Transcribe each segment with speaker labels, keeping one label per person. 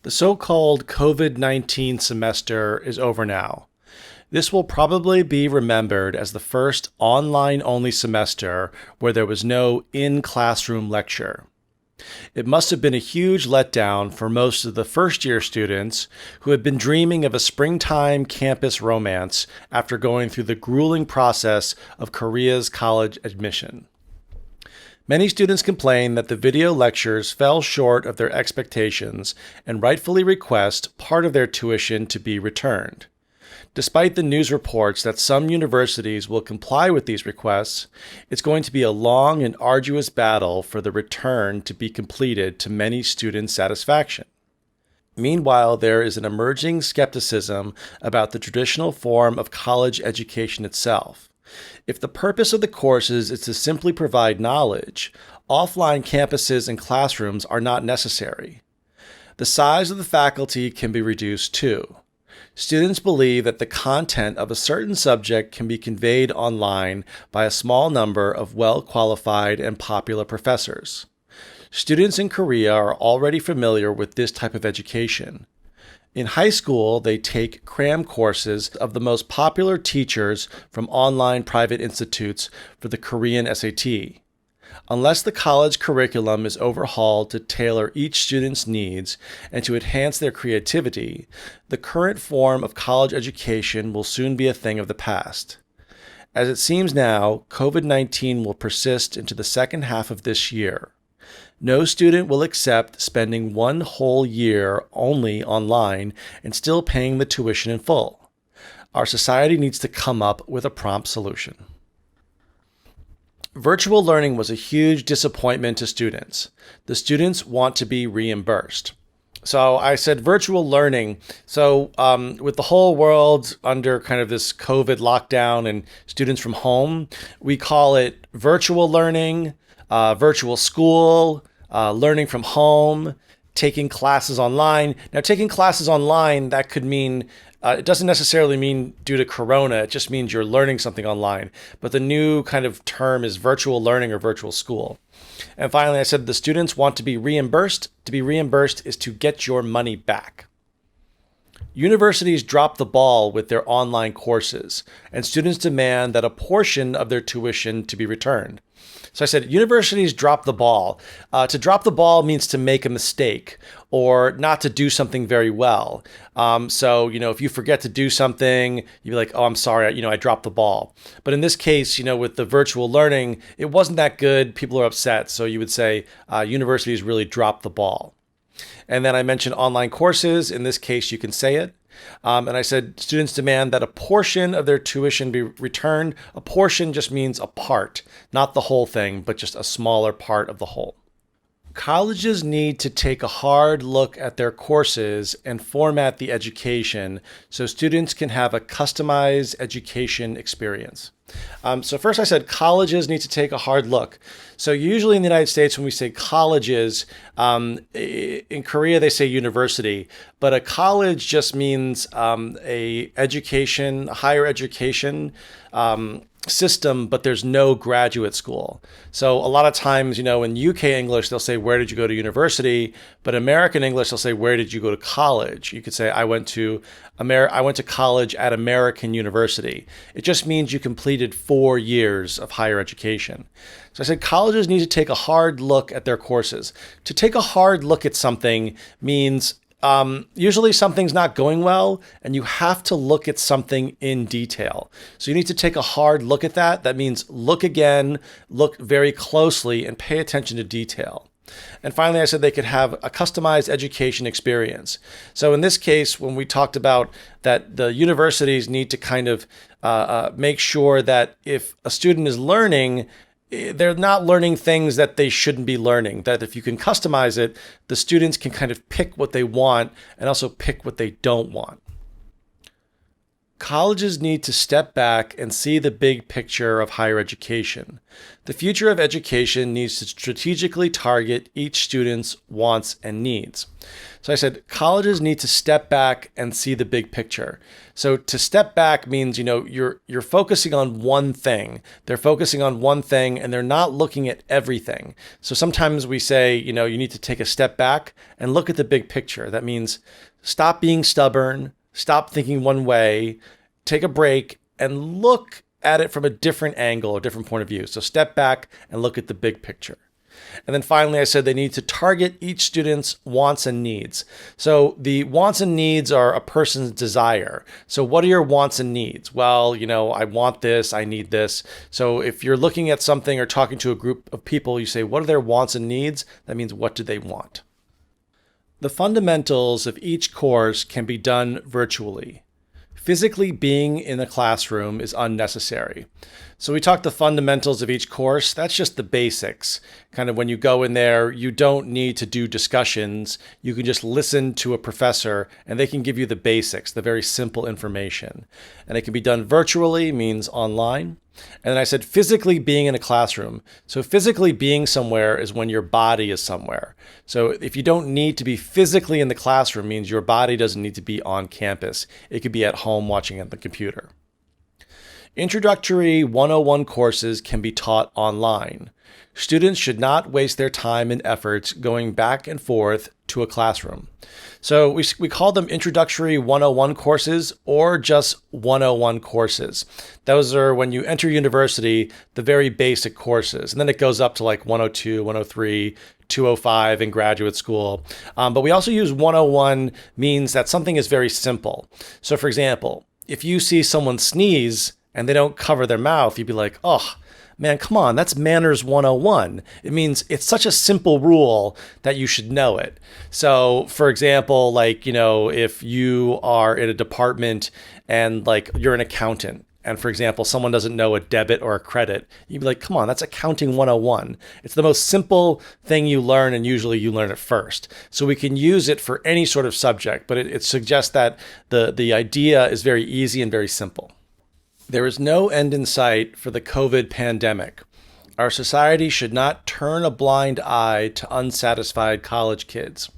Speaker 1: The so-called COVID-19 semester is over now. This will probably be remembered as the first online-only semester where there was no in-classroom lecture. It must have been a huge letdown for most of the first-year students who had been dreaming of a springtime campus romance after going through the grueling process of Korea's college admission. Many students complain that the video lectures fell short of their expectations and rightfully request part of their tuition to be returned. Despite the news reports that some universities will comply with these requests, it's going to be a long and arduous battle for the return to be completed to many students' satisfaction. Meanwhile, there is an emerging skepticism about the traditional form of college education itself. If the purpose of the courses is to simply provide knowledge, offline campuses and classrooms are not necessary. The size of the faculty can be reduced too. Students believe that the content of a certain subject can be conveyed online by a small number of well-qualified and popular professors. Students in Korea are already familiar with this type of education. In high school, they take cram courses of the most popular teachers from online private institutes for the Korean SAT. Unless the college curriculum is overhauled to tailor each student's needs and to enhance their creativity, the current form of college education will soon be a thing of the past. As it seems now, COVID-19 will persist into the second half of this year. No student will accept spending one whole year only online and still paying the tuition in full. Our society needs to come up with a prompt solution. Virtual learning was a huge disappointment to students. The students want to be reimbursed. So I said virtual learning. So with the whole world under kind of this COVID lockdown and students from home, we call it virtual learning, virtual school, learning from home, taking classes online. Now, taking classes online, that could mean, it doesn't necessarily mean due to Corona, it just means you're learning something online. But the new kind of term is virtual learning or virtual school. And finally, I said the students want to be reimbursed. To be reimbursed is to get your money back. Universities drop the ball with their online courses, and students demand that a portion of their tuition to be returned. So I said, universities drop the ball. To drop the ball means to make a mistake or not to do something very well. So, if you forget to do something, you'd be like, oh, I'm sorry, I dropped the ball. But in this case, with the virtual learning, it wasn't that good. People are upset. So you would say universities really dropped the ball. And then I mentioned online courses. In this case, you can say it. And I said students demand that a portion of their tuition be returned. A portion just means a part, not the whole thing, but just a smaller part of the whole. Colleges need to take a hard look at their courses and format the education so students can have a customized education experience. So first I said colleges need to take a hard look. So usually in the United States, when we say colleges, in Korea they say university, but a college just means a education, higher education system, but there's no graduate school. So a lot of times, in UK English, they'll say, where did you go to university? But American English, they'll say, where did you go to college? You could say, I went to college at American University. It just means you completed 4 years of higher education. So I said, colleges need to take a hard look at their courses. To take a hard look at something means usually something's not going well and you have to look at something in detail. So you need to take a hard look at that. That means look again, look very closely and pay attention to detail. And finally, I said they could have a customized education experience. So in this case, when we talked about that the universities need to kind of make sure that if a student is learning, they're not learning things that they shouldn't be learning, that if you can customize it, the students can kind of pick what they want and also pick what they don't want. Colleges need to step back and see the big picture of higher education. The future of education needs to strategically target each student's wants and needs. So I said colleges need to step back and see the big picture. So to step back means, you're focusing on one thing. They're focusing on one thing and they're not looking at everything. So sometimes we say, you need to take a step back and look at the big picture. That means stop being stubborn, stop thinking one way, take a break and look at it from a different angle, a different point of view. So step back and look at the big picture. And then finally, I said they need to target each student's wants and needs. So the wants and needs are a person's desire. So what are your wants and needs? Well, I want this, I need this. So if you're looking at something or talking to a group of people, you say, what are their wants and needs? That means what do they want? The fundamentals of each course can be done virtually. Physically being in the classroom is unnecessary. So we talked the fundamentals of each course. That's just the basics. Kind of when you go in there, you don't need to do discussions. You can just listen to a professor and they can give you the basics, the very simple information. And it can be done virtually, means online. And then I said physically being in a classroom. So physically being somewhere is when your body is somewhere. So if you don't need to be physically in the classroom, means your body doesn't need to be on campus. It could be at home watching at the computer. Introductory 101 courses can be taught online. Students should not waste their time and efforts going back and forth to a classroom. So we call them introductory 101 courses or just 101 courses. Those are when you enter university, the very basic courses. And then it goes up to like 102, 103, 205 in graduate school. But we also use 101 means that something is very simple. So for example, if you see someone sneeze and they don't cover their mouth, you'd be like, oh, man, come on, that's manners 101. It means it's such a simple rule that you should know it. So, for example, if you are in a department and you're an accountant, and for example, someone doesn't know a debit or a credit, you'd be like, come on, that's accounting 101. It's the most simple thing you learn, and usually you learn it first. So we can use it for any sort of subject, but it suggests that the idea is very easy and very simple. There is no end in sight for the COVID pandemic. Our society should not turn a blind eye to unsatisfied college kids.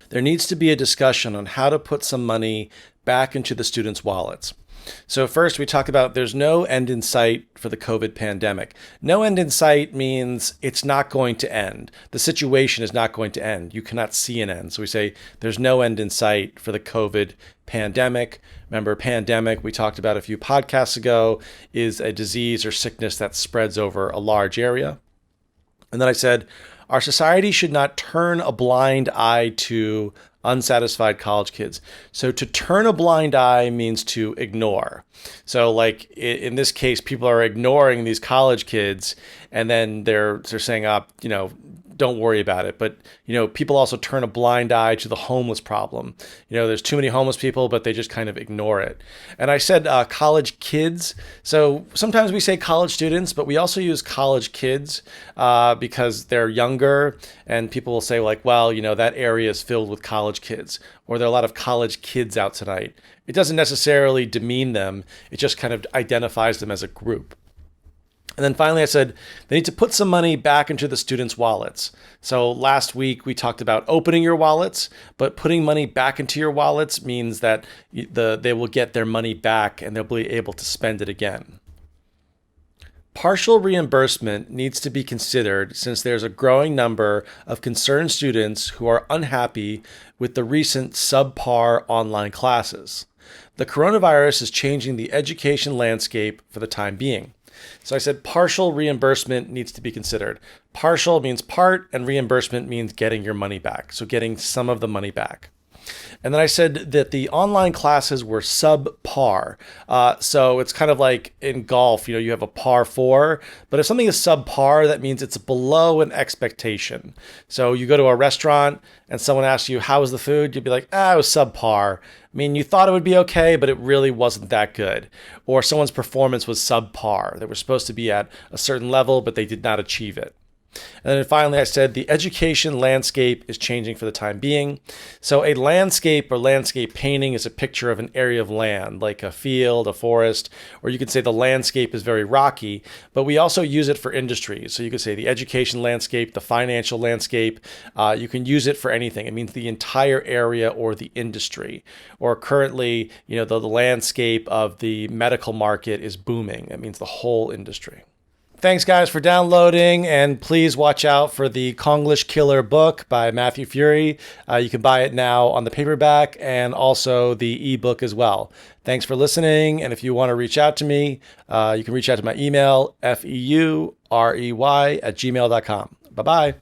Speaker 1: There needs to be a discussion on how to put some money back into the students' wallets. So first, we talk about there's no end in sight for the COVID pandemic. No end in sight means it's not going to end. The situation is not going to end. You cannot see an end. So we say there's no end in sight for the COVID pandemic. Remember, pandemic, we talked about a few podcasts ago, is a disease or sickness that spreads over a large area. And then I said, our society should not turn a blind eye to unsatisfied college kids. So to turn a blind eye means to ignore. So in this case, people are ignoring these college kids and then they're saying, don't worry about it. But, people also turn a blind eye to the homeless problem. There's too many homeless people, but they just kind of ignore it. And I said college kids. So sometimes we say college students, but we also use college kids because they're younger and people will say that area is filled with college kids, or there are a lot of college kids out tonight. It doesn't necessarily demean them. It just kind of identifies them as a group. And then finally, I said they need to put some money back into the students' wallets. So last week, we talked about opening your wallets, but putting money back into your wallets means that they will get their money back and they'll be able to spend it again. Partial reimbursement needs to be considered since there's a growing number of concerned students who are unhappy with the recent subpar online classes. The coronavirus is changing the education landscape for the time being. So I said partial reimbursement needs to be considered. Partial means part, and reimbursement means getting your money back. So getting some of the money back. And then I said that the online classes were subpar. So it's kind of like in golf, you have a par 4, but if something is subpar, that means it's below an expectation. So you go to a restaurant and someone asks you, how was the food? You'd be like, it was subpar. I mean, you thought it would be okay, but it really wasn't that good. Or someone's performance was subpar. They were supposed to be at a certain level, but they did not achieve it. And then finally, I said the education landscape is changing for the time being. So a landscape or landscape painting is a picture of an area of land, like a field, a forest, or you could say the landscape is very rocky, but we also use it for industries. So you could say the education landscape, the financial landscape. You can use it for anything. It means the entire area or the industry. Or currently, the landscape of the medical market is booming. It means the whole industry. Thanks, guys, for downloading, and please watch out for the Konglish Killer book by Matthew Fury. You can buy it now on the paperback and also the ebook as well. Thanks for listening, and if you want to reach out to me, you can reach out to my email, feurey@gmail.com. Bye-bye.